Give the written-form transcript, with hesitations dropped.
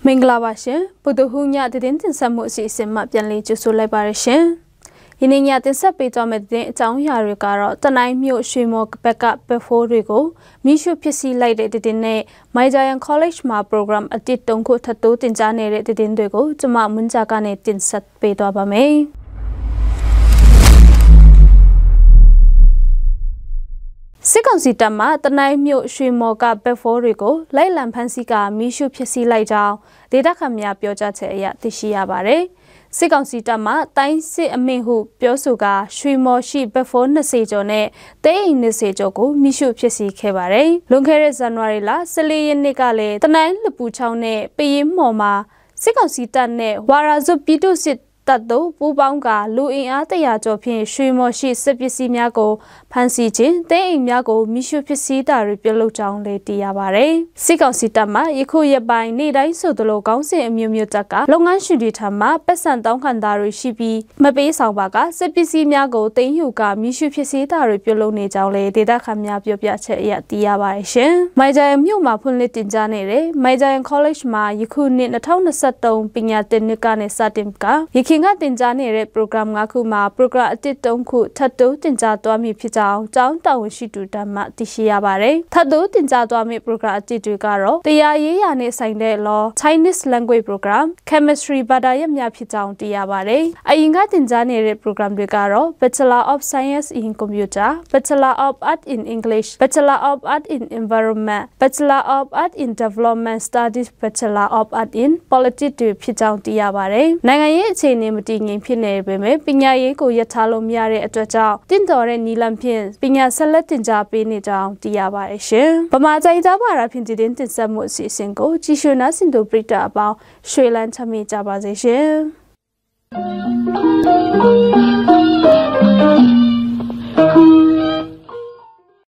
မင်္ဂလာပါရှင်ဗုဒ္ဓဟူးညသတင်းတင်ဆက်မှုအစီအစဉ်မှာပြန်လည်ကြိုဆိုလိုက်ပါရရှင်ယနေ့ညတင်ဆက်ပေးသွားမယ့်တဲ့အကြောင်းအရာတွေကတော့တနိုင်းမြို့ရွှေမော်ဘက်ကပဖိုးတွေကိုမိရှုဖြစ်စီလိုက်တဲ့တဲ့နဲ့ Majayan College မှာ program အတစ်တုံးခုထပ်တိုးတင်ကြားနေတဲ့တဲ့တွေကိုကျွန်မမွန်းကြကနေတင်ဆက်ပေးသွားပါမယ်စစ်ကောင်စီတပ်မှတနိုင်းမြို့ရွှေမော်ကဘက်ဖိုးတွေကိုလိုက်လံဖမ်းဆီးကမိရှုဖြစ်စီလိုက်ကြောင်းဒေသခံများပြောကြားချက်အရသိရှိရပါတယ်။စစ်ကောင်စီတပ်မှတိုင်းစစ်အမိန့်ဟုပြောဆိုကရွှေမော်ရှိဘက်ဖိုး20ကျော်နဲ့တဲအိမ်20ကျော်ကိုမိရှုဖြစ်စီခဲ့ပါတယ်။လွန်ခဲ့တဲ့ဇန်နဝါရီလ14ရက်နေ့ကလည်းတနိုင်းလပူချောင်းနဲ့ပယင်းမော်မှာစစ်ကောင်စီတပ်နဲ့ဝါရာဇုပြည်သူစစ်တပ်တို့ပူပေါင်းကလူအင်အား100ကျော်ဖြင့်ရွှေမော်ရှိစစ်ပစ္စည်းများကိုဖမ်းဆီးခြင်းတဲအိမ်များကိုမိရှုဖြစ်စီတာတွေပြုလုပ်ကြောင်းလည်းသိရပါတယ်။စစ်ကောင်စီတပ်မှယခုရက်ပိုင်းနေ့တိုင်းဆိုသလိုကောင်းစဉ်အမျိုးမျိုးတပ်ကလုပ်ငန်းရှင်တွေထံမှပတ်စံတောင်းခံတာတွေရှိပြီးမပေးဆောင်ပါကစစ်ပစ္စည်းများကိုတင်ယူကမိရှုဖြစ်စီတာတွေပြုလုပ်နေကြောင်းလည်းဒေသခံများပြောပြချက်အရသိရပါတယ်ရှင်။မိုင်ဂျိုင်မြို့မှာဖွင့်လှစ်တင်ကြားနေတဲ့ Majayan College မှာယခုနှစ်2023ပညာသင်နှစ်ကနေစတင်ကယခင်ကတင်ကြားနေတဲ့ program 5ခုမှာ program အတစ်3ခုထပ်တိုးတင်ကြားသွားမည်ဖြစ်ကြောင်းကျောင်းတာဝန်ရှိသူတမှသိရှိရပါတယ်။ထပ်တိုးတင်ကြားသွားမည့် program အတစ်တွေကတော့တရားရေးရာနဲ့ဆိုင်တဲ့ law Chinese language program chemistry ဘာသာရပ်များဖြစ်ကြောင်းသိရပါတယ်။အရင်ကတင်ကြားနေတဲ့ program တွေကတော့ Bachelor of Science in Computer Bachelor of Art in English Bachelor of Art in Environment Bachelor of Art in Development Studies Bachelor of Art in Politics တွေဖြစ်ကြောင်းသိရပါတယ်။နိုင်ငံရေးအခြေအနေမတည်ငြိမ်ဖြစ်နေပေမဲ့ပညာရေးကိုရထားလို့မရတဲ့အတွက်ကြောင့်တင့်တော်တဲ့နီလန်ဖြင့်ပညာဆက်လက်တင်ကြားပေးနေကြောင်းသိရပါတယ်ရှင်။ဗမာကြိုင်သားပါရာဖြင့်တင်ဆက်မှုအစီအစဉ်ကိုကြည့်ရှုနားဆင်သူပရိသတ်အပေါင်းရွှေလန်းချမ်းမြေ့ကြပါစေရှင်။